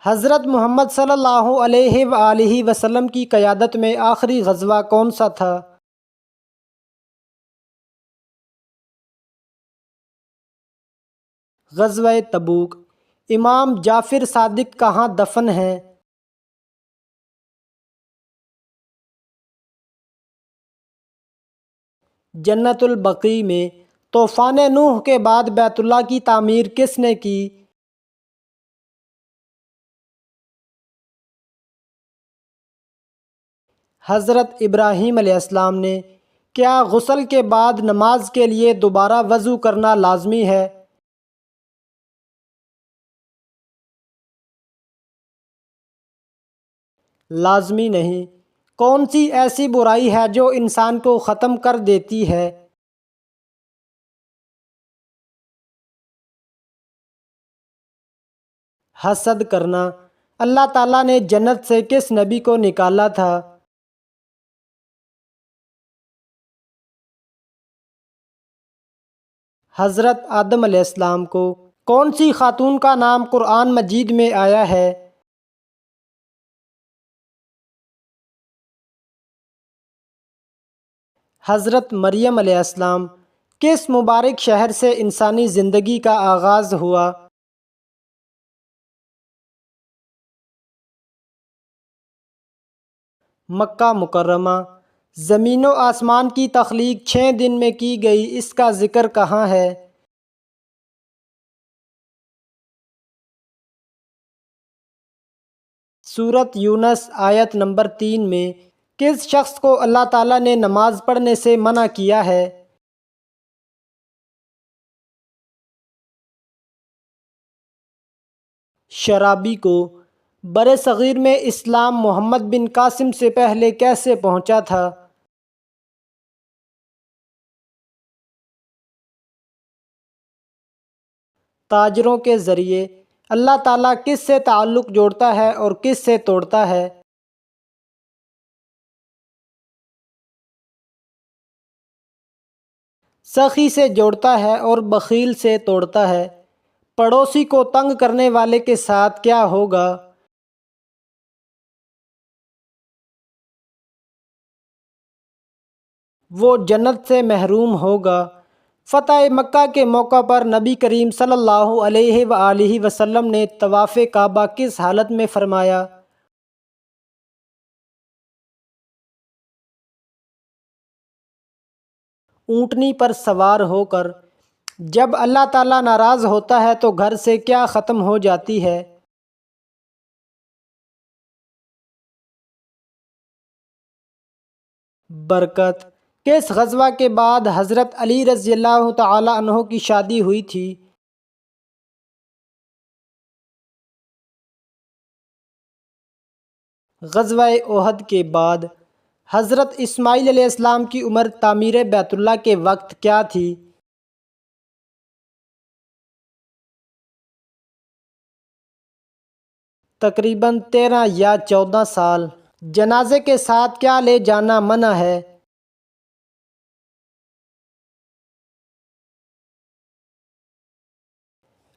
حضرت محمد صلی اللہ علیہ وآلہ وسلم کی قیادت میں آخری غزوہ کون سا تھا؟ غزوہ تبوک۔ امام جعفر صادق کہاں دفن ہیں؟ جنت البقیع میں۔ طوفان نوح کے بعد بیت اللہ کی تعمیر کس نے کی؟ حضرت ابراہیم علیہ السلام نے۔ کیا غسل کے بعد نماز کے لیے دوبارہ وضو کرنا لازمی ہے؟ لازمی نہیں۔ کون سی ایسی برائی ہے جو انسان کو ختم کر دیتی ہے؟ حسد کرنا۔ اللہ تعالیٰ نے جنت سے کس نبی کو نکالا تھا؟ حضرت آدم علیہ السلام کو۔ کون سی خاتون کا نام قرآن مجید میں آیا ہے؟ حضرت مریم علیہ السلام۔ کس مبارک شہر سے انسانی زندگی کا آغاز ہوا؟ مکہ مکرمہ۔ زمین و آسمان کی تخلیق 6 دن میں کی گئی، اس کا ذکر کہاں ہے؟ سورۃ یونس آیت نمبر 3 میں۔ کس شخص کو اللہ تعالیٰ نے نماز پڑھنے سے منع کیا ہے؟ شرابی کو۔ برصغیر میں اسلام محمد بن قاسم سے پہلے کیسے پہنچا تھا؟ تاجروں کے ذریعے۔ اللہ تعالیٰ کس سے تعلق جوڑتا ہے اور کس سے توڑتا ہے؟ سخی سے جوڑتا ہے اور بخیل سے توڑتا ہے۔ پڑوسی کو تنگ کرنے والے کے ساتھ کیا ہوگا؟ وہ جنت سے محروم ہوگا۔ فتح مکہ کے موقع پر نبی کریم صلی اللہ علیہ وآلہ وسلم نے طواف کعبہ کس حالت میں فرمایا؟ اونٹنی پر سوار ہو کر۔ جب اللہ تعالیٰ ناراض ہوتا ہے تو گھر سے کیا ختم ہو جاتی ہے؟ برکت۔ کس غزوہ کے بعد حضرت علی رضی اللہ تعالی عنہ کی شادی ہوئی تھی؟ غزوہ احد کے بعد۔ حضرت اسماعیل علیہ السلام کی عمر تعمیر بیت اللہ کے وقت کیا تھی؟ تقریباً 13 یا 14 سال۔ جنازے کے ساتھ کیا لے جانا منع ہے؟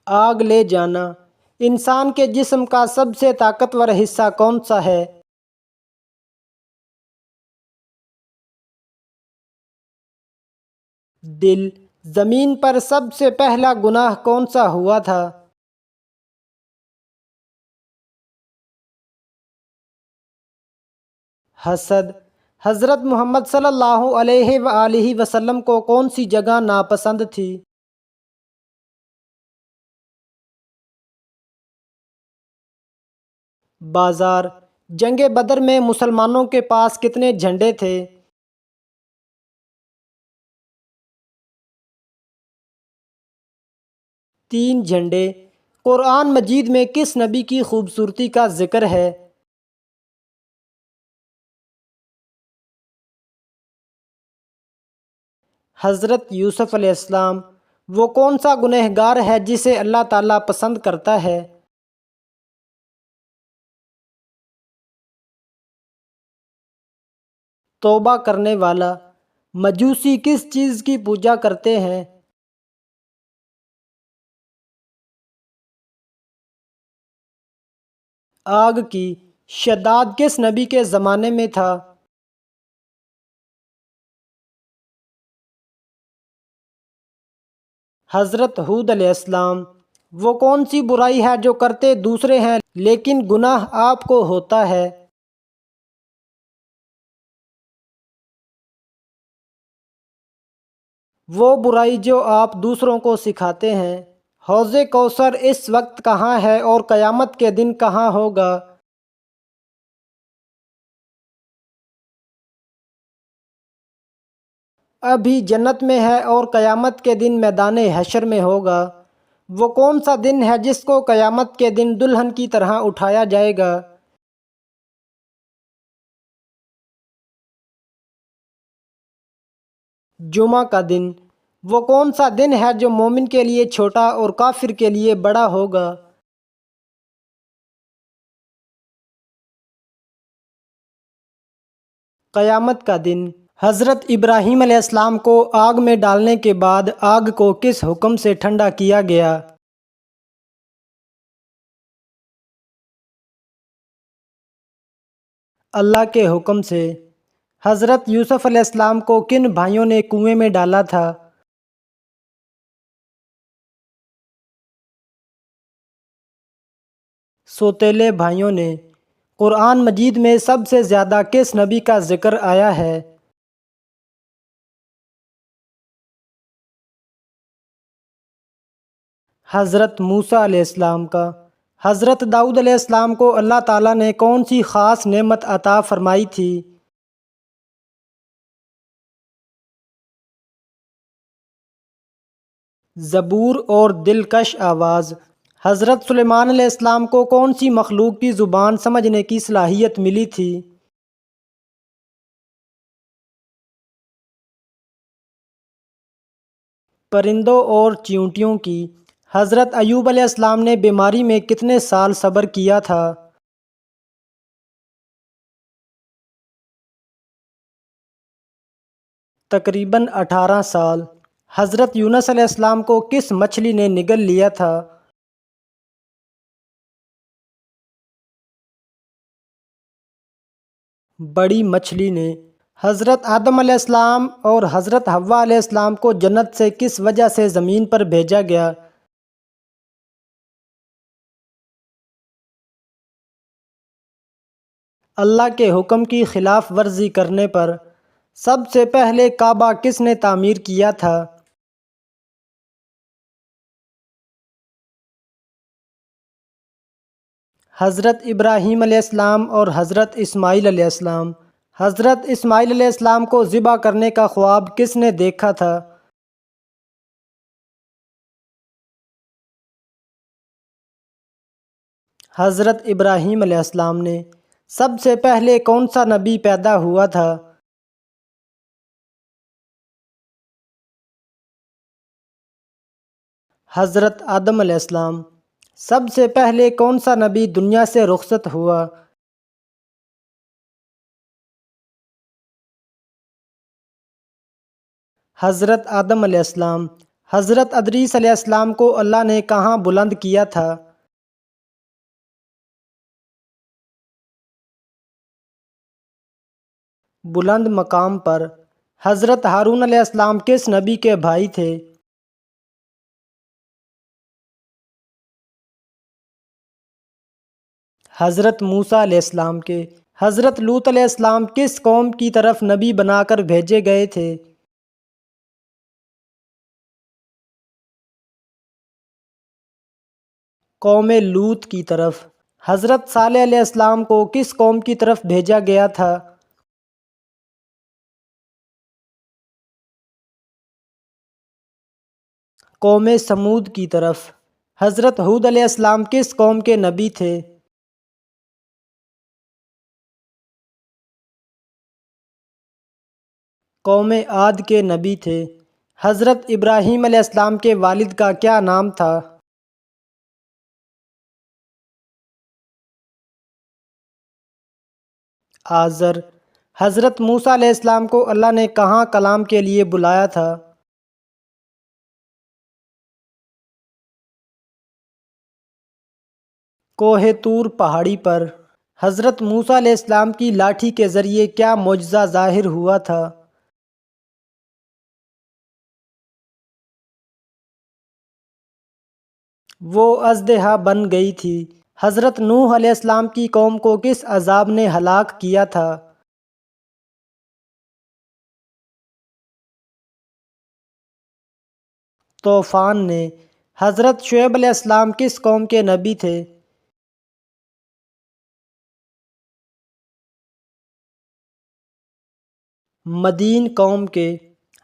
آگ لے جانا۔ انسان کے جسم کا سب سے طاقتور حصہ کون سا ہے؟ دل۔ زمین پر سب سے پہلا گناہ کون سا ہوا تھا؟ حسد۔ حضرت محمد صلی اللہ علیہ وآلہ وسلم کو کون سی جگہ ناپسند تھی؟ بازار۔ جنگ بدر میں مسلمانوں کے پاس کتنے جھنڈے تھے؟ 3 جھنڈے۔ قرآن مجید میں کس نبی کی خوبصورتی کا ذکر ہے؟ حضرت یوسف علیہ السلام۔ وہ کون سا گنہگار ہے جسے اللہ تعالیٰ پسند کرتا ہے؟ توبہ کرنے والا۔ مجوسی کس چیز کی پوجا کرتے ہیں؟ آگ کی شدت کس نبی کے زمانے میں تھا؟ حضرت ہود علیہ السلام۔ وہ کون سی برائی ہے جو کرتے دوسرے ہیں لیکن گناہ آپ کو ہوتا ہے؟ وہ برائی جو آپ دوسروں کو سکھاتے ہیں۔ حوض کوثر اس وقت کہاں ہے اور قیامت کے دن کہاں ہوگا؟ ابھی جنت میں ہے اور قیامت کے دن میدان حشر میں ہوگا۔ وہ کون سا دن ہے جس کو قیامت کے دن دلہن کی طرح اٹھایا جائے گا؟ جمعہ کا دن۔ وہ کون سا دن ہے جو مومن کے لیے چھوٹا اور کافر کے لیے بڑا ہوگا؟ قیامت کا دن۔ حضرت ابراہیم علیہ السلام کو آگ میں ڈالنے کے بعد آگ کو کس حکم سے ٹھنڈا کیا گیا؟ اللہ کے حکم سے۔ حضرت یوسف علیہ السلام کو کن بھائیوں نے کنویں میں ڈالا تھا؟ سوتیلے بھائیوں نے۔ قرآن مجید میں سب سے زیادہ کس نبی کا ذکر آیا ہے؟ حضرت موسیٰ علیہ السلام کا۔ حضرت داؤد علیہ السلام کو اللہ تعالیٰ نے کون سی خاص نعمت عطا فرمائی تھی؟ زبور اور دلکش آواز۔ حضرت سلیمان علیہ السلام کو کون سی مخلوق کی زبان سمجھنے کی صلاحیت ملی تھی؟ پرندوں اور چیونٹیوں کی۔ حضرت ایوب علیہ السلام نے بیماری میں کتنے سال صبر کیا تھا؟ تقریباً 18 سال۔ حضرت یونس علیہ السلام کو کس مچھلی نے نگل لیا تھا؟ بڑی مچھلی نے۔ حضرت آدم علیہ السلام اور حضرت حوا علیہ السلام کو جنت سے کس وجہ سے زمین پر بھیجا گیا؟ اللہ کے حکم کی خلاف ورزی کرنے پر۔ سب سے پہلے کعبہ کس نے تعمیر کیا تھا؟ حضرت ابراہیم علیہ السلام اور حضرت اسماعیل علیہ السلام۔ حضرت اسماعیل علیہ السلام کو ذبح کرنے کا خواب کس نے دیکھا تھا؟ حضرت ابراہیم علیہ السلام نے۔ سب سے پہلے کون سا نبی پیدا ہوا تھا؟ حضرت آدم علیہ السلام۔ سب سے پہلے کون سا نبی دنیا سے رخصت ہوا؟ حضرت آدم علیہ السلام۔ حضرت ادریس علیہ السلام کو اللہ نے کہاں بلند کیا تھا؟ بلند مقام پر۔ حضرت ہارون علیہ السلام کس نبی کے بھائی تھے؟ حضرت موسیٰ علیہ السلام کے۔ حضرت لوط علیہ السلام کس قوم کی طرف نبی بنا کر بھیجے گئے تھے؟ قوم لوط کی طرف۔ حضرت صالح علیہ السلام کو کس قوم کی طرف بھیجا گیا تھا؟ قوم سمود کی طرف۔ حضرت ہود علیہ السلام کس قوم کے نبی تھے؟ قوم عاد کے نبی تھے۔ حضرت ابراہیم علیہ السلام کے والد کا کیا نام تھا؟ آزر۔ حضرت موسیٰ علیہ السلام کو اللہ نے کہاں کلام کے لیے بلایا تھا؟ کوہ طور پہاڑی پر حضرت موسیٰ علیہ السلام کی لاٹھی کے ذریعے کیا معجزہ ظاہر ہوا تھا؟ وہ اژدہا بن گئی تھی۔ حضرت نوح علیہ السلام کی قوم کو کس عذاب نے ہلاک کیا تھا؟ طوفان نے۔ حضرت شعیب علیہ السلام کس قوم کے نبی تھے؟ مدین قوم کے۔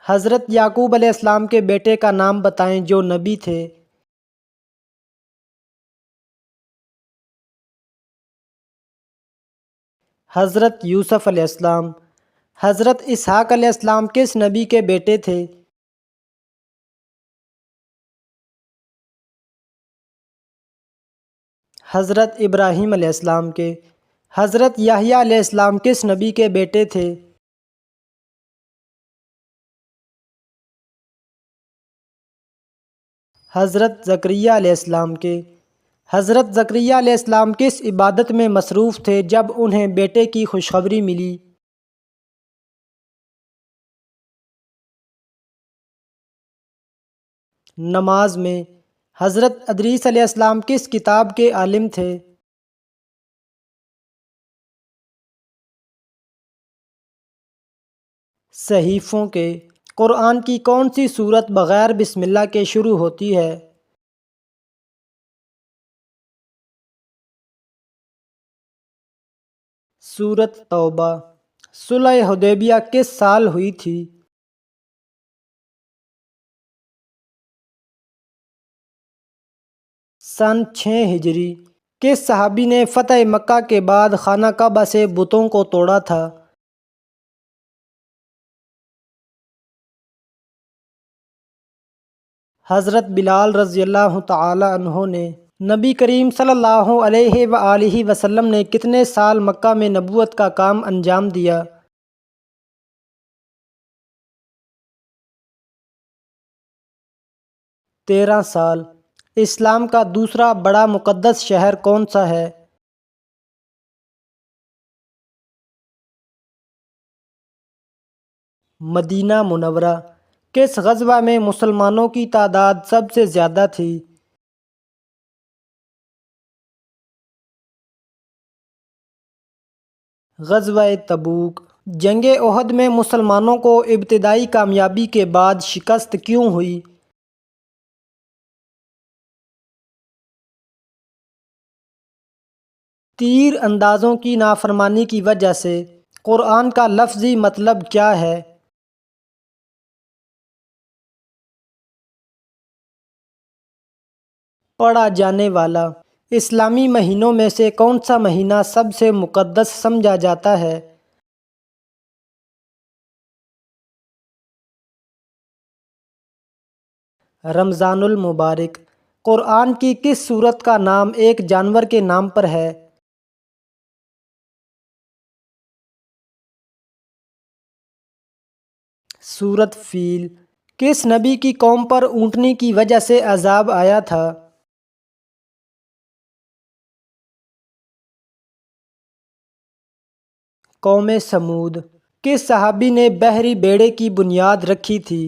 حضرت یعقوب علیہ السلام کے بیٹے کا نام بتائیں جو نبی تھے۔ حضرت یوسف علیہ السلام۔ حضرت اسحاق علیہ السلام کس نبی کے بیٹے تھے؟ حضرت ابراہیم علیہ السلام کے۔ حضرت یحییٰ علیہ السلام کس نبی کے بیٹے تھے؟ حضرت زکریا علیہ السلام کے۔ حضرت زکریا علیہ السلام کس عبادت میں مصروف تھے جب انہیں بیٹے کی خوشخبری ملی؟ نماز میں۔ حضرت ادریس علیہ السلام کس کتاب کے عالم تھے؟ صحیفوں کے۔ قرآن کی کون سی سورت بغیر بسم اللہ کے شروع ہوتی ہے؟ سورت توبہ۔ صلح حدیبیہ کس سال ہوئی تھی؟ سن 6 ہجری۔ کس صحابی نے فتح مکہ کے بعد خانہ کعبہ سے بتوں کو توڑا تھا؟ حضرت بلال رضی اللہ تعالی عنہ نے۔ نبی کریم صلی اللہ علیہ وآلہ وسلم نے کتنے سال مکہ میں نبوت کا کام انجام دیا؟ 13 سال۔ اسلام کا دوسرا بڑا مقدس شہر کون سا ہے؟ مدینہ منورہ۔ کس غزوہ میں مسلمانوں کی تعداد سب سے زیادہ تھی؟ غزوہ تبوک۔ جنگ احد میں مسلمانوں کو ابتدائی کامیابی کے بعد شکست کیوں ہوئی؟ تیر اندازوں کی نافرمانی کی وجہ سے۔ قرآن کا لفظی مطلب کیا ہے؟ پڑھا جانے والا۔ اسلامی مہینوں میں سے کون سا مہینہ سب سے مقدس سمجھا جاتا ہے؟ رمضان المبارک۔ قرآن کی کس سورت کا نام ایک جانور کے نام پر ہے؟ سورت فیل۔ کس نبی کی قوم پر اونٹنی کی وجہ سے عذاب آیا تھا؟ قوم سمود۔ کس صحابی نے بحری بیڑے کی بنیاد رکھی تھی؟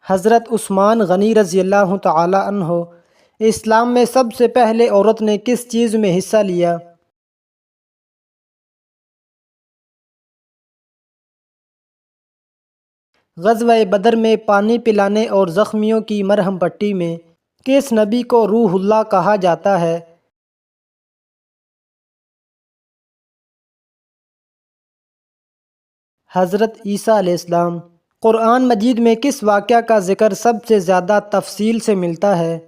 حضرت عثمان غنی رضی اللہ تعالی عنہ۔ اسلام میں سب سے پہلے عورت نے کس چیز میں حصہ لیا؟ غزوہ بدر میں پانی پلانے اور زخمیوں کی مرہم پٹی میں کس نبی کو روح اللہ کہا جاتا ہے؟ حضرت عیسیٰ علیہ السلام۔ قرآن مجید میں کس واقعہ کا ذکر سب سے زیادہ تفصیل سے ملتا ہے؟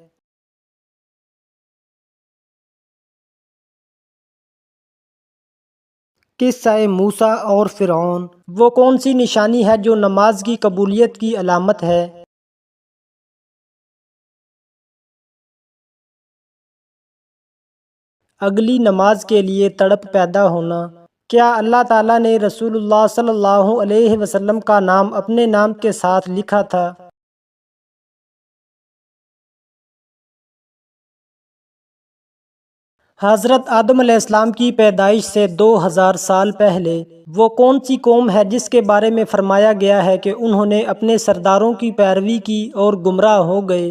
قصہ موسیٰ اور فرعون۔ وہ کون سی نشانی ہے جو نماز کی قبولیت کی علامت ہے؟ اگلی نماز کے لیے تڑپ پیدا ہونا۔ کیا اللہ تعالیٰ نے رسول اللہ صلی اللہ علیہ وسلم کا نام اپنے نام کے ساتھ لکھا تھا؟ حضرت آدم علیہ السلام کی پیدائش سے 2000 سال پہلے وہ کون سی قوم ہے جس کے بارے میں فرمایا گیا ہے کہ انہوں نے اپنے سرداروں کی پیروی کی اور گمراہ ہو گئے؟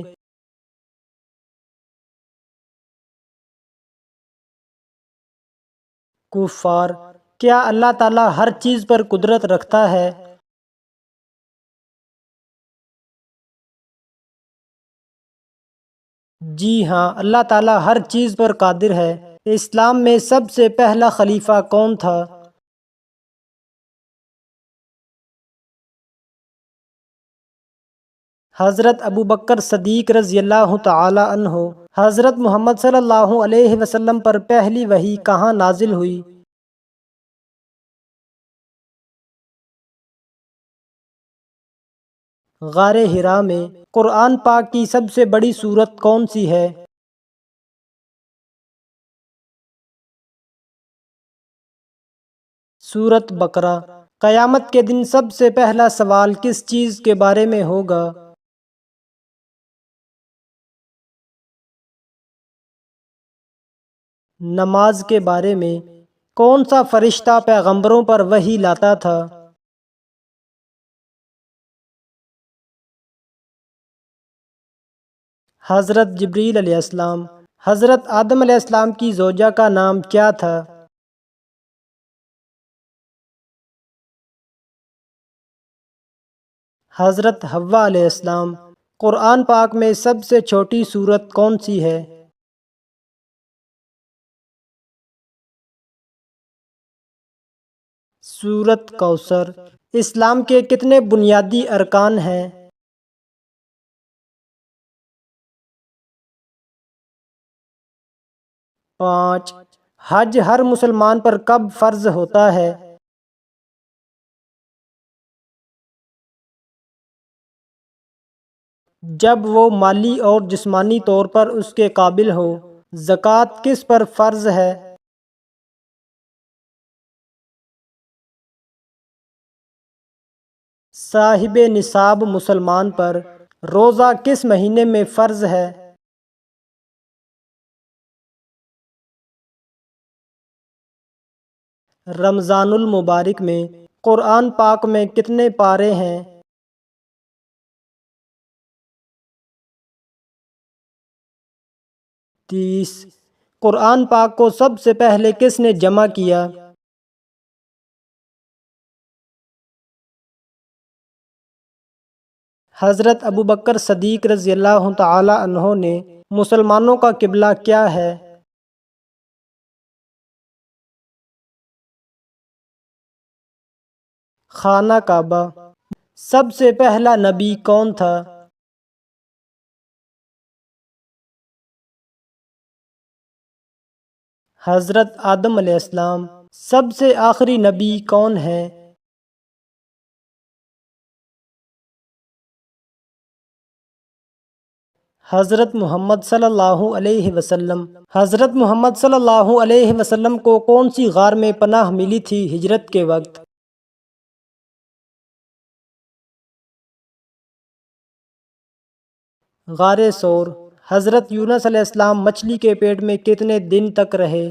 کفار۔ کیا اللہ تعالیٰ ہر چیز پر قدرت رکھتا ہے؟ جی ہاں، اللہ تعالیٰ ہر چیز پر قادر ہے۔ اسلام میں سب سے پہلا خلیفہ کون تھا؟ حضرت ابوبکر صدیق رضی اللہ تعالی عنہ۔ حضرت محمد صلی اللہ علیہ وسلم پر پہلی وحی کہاں نازل ہوئی؟ غار حرا میں۔ قرآن پاک کی سب سے بڑی سورت کون سی ہے؟ سورت بقرہ۔ قیامت کے دن سب سے پہلا سوال کس چیز کے بارے میں ہوگا؟ نماز کے بارے میں۔ کون سا فرشتہ پیغمبروں پر وحی لاتا تھا؟ حضرت جبریل علیہ السلام۔ حضرت آدم علیہ السلام کی زوجہ کا نام کیا تھا؟ حضرت حوا علیہ السلام۔ قرآن پاک میں سب سے چھوٹی سورت کون سی ہے؟ سورت کوثر۔ اسلام کے کتنے بنیادی ارکان ہیں؟ 5۔ حج ہر مسلمان پر کب فرض ہوتا ہے؟ جب وہ مالی اور جسمانی طور پر اس کے قابل ہو۔ زکوٰۃ کس پر فرض ہے؟ صاحب نصاب مسلمان پر۔ روزہ کس مہینے میں فرض ہے؟ رمضان المبارک میں۔ قرآن پاک میں کتنے پارے ہیں؟ 30۔ قرآن پاک کو سب سے پہلے کس نے جمع کیا؟ حضرت ابوبکر صدیق رضی اللہ تعالی عنہ نے۔ مسلمانوں کا قبلہ کیا ہے؟ خانہ کعبہ۔ سب سے پہلا نبی کون تھا؟ حضرت آدم علیہ السلام۔ سب سے آخری نبی کون ہے؟ حضرت محمد صلی اللہ علیہ وسلم۔ حضرت محمد صلی اللہ علیہ وسلم کو کون سی غار میں پناہ ملی تھی ہجرت کے وقت؟ غار ثور۔ حضرت یونس علیہ السلام مچھلی کے پیٹ میں کتنے دن تک رہے؟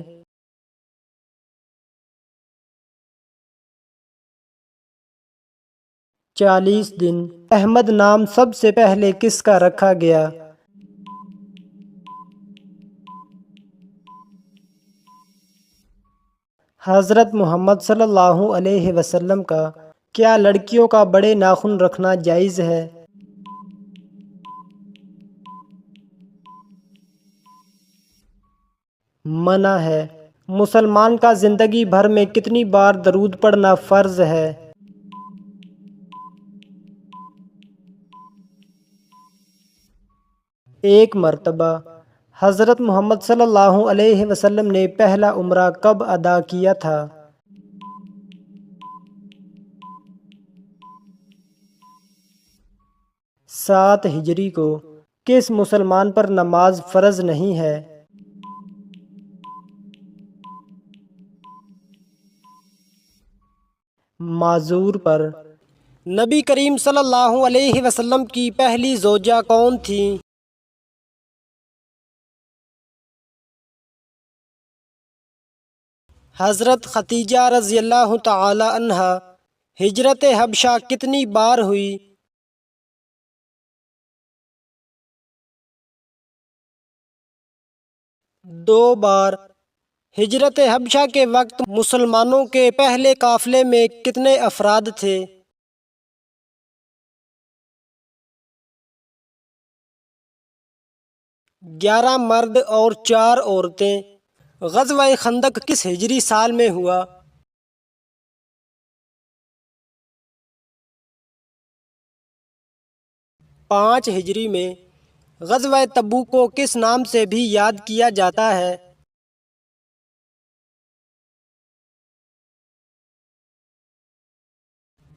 40 دن۔ احمد نام سب سے پہلے کس کا رکھا گیا؟ حضرت محمد صلی اللہ علیہ وسلم کا۔ کیا لڑکیوں کا بڑے ناخن رکھنا جائز ہے؟ منع ہے۔ مسلمان کا زندگی بھر میں کتنی بار درود پڑھنا فرض ہے؟ 1 مرتبہ۔ حضرت محمد صلی اللہ علیہ وسلم نے پہلا عمرہ کب ادا کیا تھا؟ 7 ہجری کو۔ کس مسلمان پر نماز فرض نہیں ہے؟ معذور پر۔ نبی کریم صلی اللہ علیہ وسلم کی پہلی زوجہ کون تھیں؟ حضرت ختیجہ رضی اللہ تعالی عنہا ہجرت حبشہ کتنی بار ہوئی؟ 2 بار۔ ہجرت حبشہ کے وقت مسلمانوں کے پہلے قافلے میں کتنے افراد تھے؟ 11 مرد اور 4 عورتیں۔ غزوہ خندق کس ہجری سال میں ہوا؟ 5 ہجری میں۔ غزوہ تبوک کو کس نام سے بھی یاد کیا جاتا ہے؟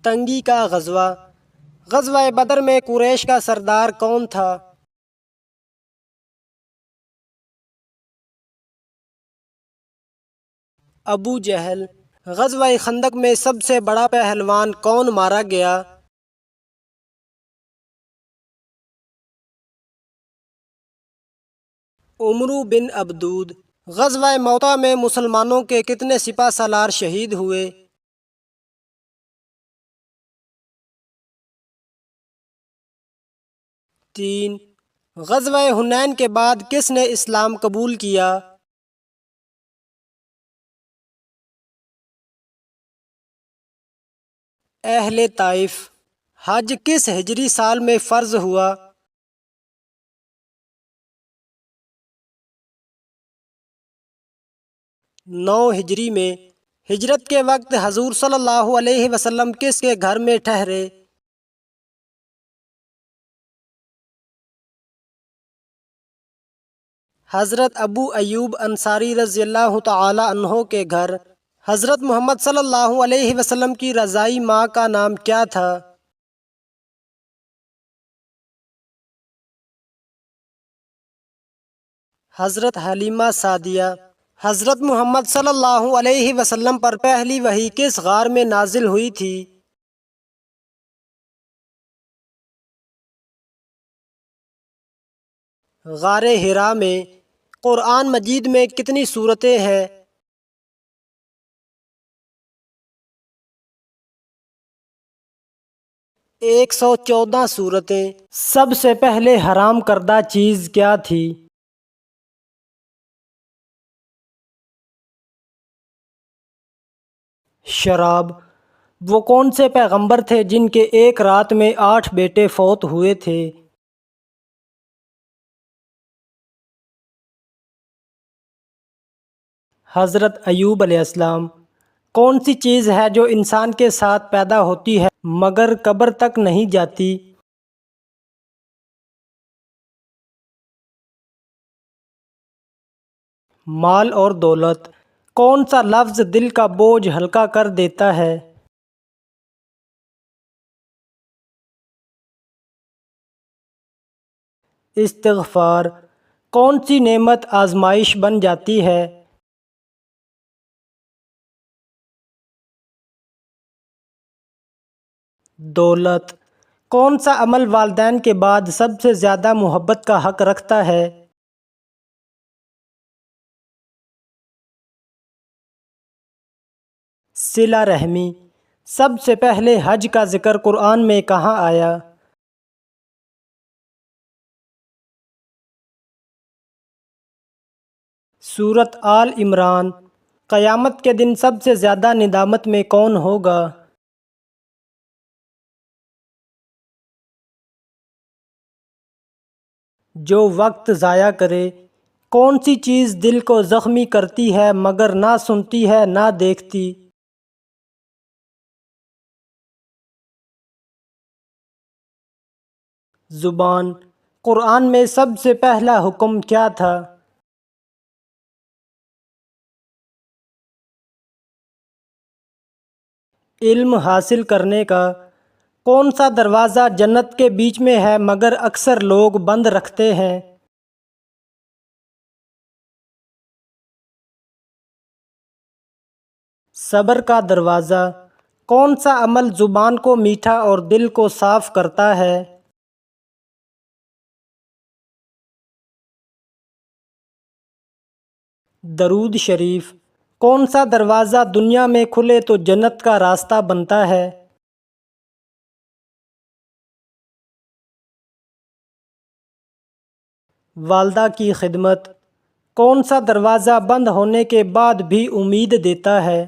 تنگی کا غزوہ۔ غزوہ بدر میں قریش کا سردار کون تھا؟ ابو جہل۔ غزوہ خندق میں سب سے بڑا پہلوان کون مارا گیا؟ عمرو بن عبدود۔ غزوہ موطا میں مسلمانوں کے کتنے سپہ سالار شہید ہوئے؟ 3۔ غزوہ حنین کے بعد کس نے اسلام قبول کیا؟ اہل طائف۔ حج کس ہجری سال میں فرض ہوا؟ 9 ہجری میں۔ ہجرت کے وقت حضور صلی اللہ علیہ وسلم کس کے گھر میں ٹھہرے؟ حضرت ابو ایوب انصاری رضی اللہ تعالی عنہ کے گھر۔ حضرت محمد صلی اللہ علیہ وسلم کی رضائی ماں کا نام کیا تھا؟ حضرت حلیمہ سعدیہ۔ حضرت محمد صلی اللہ علیہ وسلم پر پہلی وحی کس غار میں نازل ہوئی تھی؟ غار حرا میں۔ قرآن مجید میں کتنی سورتیں ہیں؟ 114 سورتیں۔ سب سے پہلے حرام کردہ چیز کیا تھی؟ شراب۔ وہ کون سے پیغمبر تھے جن کے ایک رات میں 8 بیٹے فوت ہوئے تھے؟ حضرت ایوب علیہ السلام۔ کون سی چیز ہے جو انسان کے ساتھ پیدا ہوتی ہے مگر قبر تک نہیں جاتی؟ مال اور دولت۔ کون سا لفظ دل کا بوجھ ہلکا کر دیتا ہے؟ استغفار۔ کون سی نعمت آزمائش بن جاتی ہے؟ دولت۔ کون سا عمل والدین کے بعد سب سے زیادہ محبت کا حق رکھتا ہے؟ صلہ رحمی۔ سب سے پہلے حج کا ذکر قرآن میں کہاں آیا؟ سورۃ آل عمران۔ قیامت کے دن سب سے زیادہ ندامت میں کون ہوگا؟ جو وقت ضائع کرے۔ کون سی چیز دل کو زخمی کرتی ہے مگر نہ سنتی ہے نہ دیکھتی؟ زبان۔ قرآن میں سب سے پہلا حکم کیا تھا؟ علم حاصل کرنے کا۔ کون سا دروازہ جنت کے بیچ میں ہے مگر اکثر لوگ بند رکھتے ہیں؟ صبر کا دروازہ۔ کون سا عمل زبان کو میٹھا اور دل کو صاف کرتا ہے؟ درود شریف۔ کون سا دروازہ دنیا میں کھلے تو جنت کا راستہ بنتا ہے؟ والدہ کی خدمت۔ کون سا دروازہ بند ہونے کے بعد بھی امید دیتا ہے؟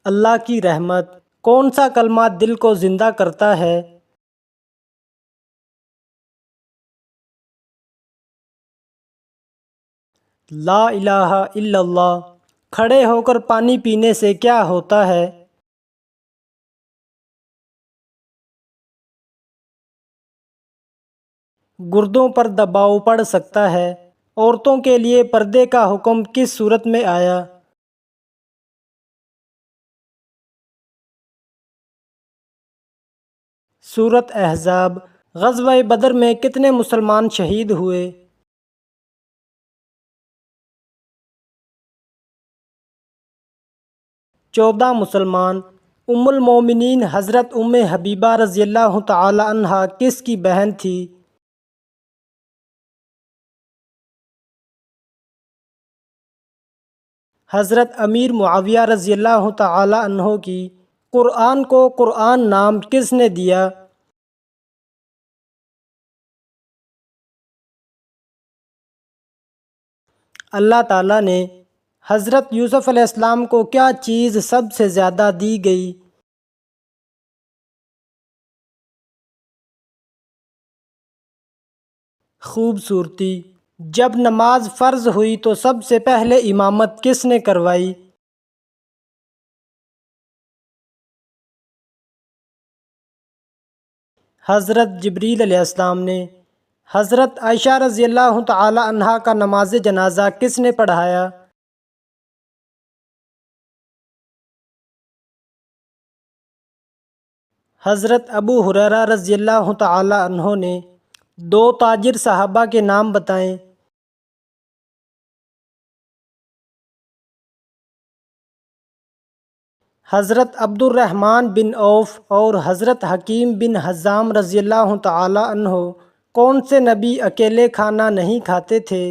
اللہ کی رحمت۔ کون سا کلمہ دل کو زندہ کرتا ہے؟ لا الہ الا اللہ۔ کھڑے ہو کر پانی پینے سے کیا ہوتا ہے؟ گردوں پر دباؤ پڑ سکتا ہے۔ عورتوں کے لیے پردے کا حکم کس صورت میں آیا؟ سورۃ احزاب۔ غزوہ بدر میں کتنے مسلمان شہید ہوئے؟ 14 مسلمان۔ ام المومنین حضرت ام حبیبہ رضی اللہ تعالی عنہا کس کی بہن تھی؟ حضرت امیر معاویہ رضی اللہ تعالی عنہ کی۔ قرآن کو قرآن نام کس نے دیا؟ اللہ تعالیٰ نے۔ حضرت یوسف علیہ السلام کو کیا چیز سب سے زیادہ دی گئی؟ خوبصورتی۔ جب نماز فرض ہوئی تو سب سے پہلے امامت کس نے کروائی؟ حضرت جبریل علیہ السلام نے۔ حضرت عائشہ رضی اللہ تعالی عنہا کا نماز جنازہ کس نے پڑھایا؟ حضرت ابو ہریرہ رضی اللہ تعالی عنہ نے۔ دو تاجر صحابہ کے نام بتائیں۔ حضرت عبد الرحمن بن عوف اور حضرت حکیم بن حزام رضی اللہ تعالی عنہ کون سے نبی اکیلے کھانا نہیں کھاتے تھے؟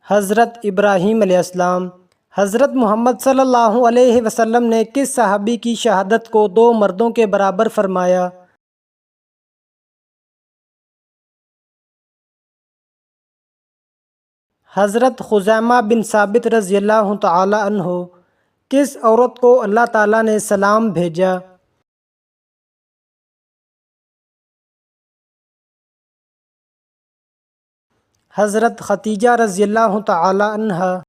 حضرت ابراہیم علیہ السلام۔ حضرت محمد صلی اللہ علیہ وسلم نے کس صحابی کی شہادت کو 2 مردوں کے برابر فرمایا؟ حضرت خزیمہ بن ثابت رضی اللہ تعالی عنہ۔ کس عورت کو اللہ تعالیٰ نے سلام بھیجا؟ حضرت ختیجہ رضی اللہ تعالی عنہا۔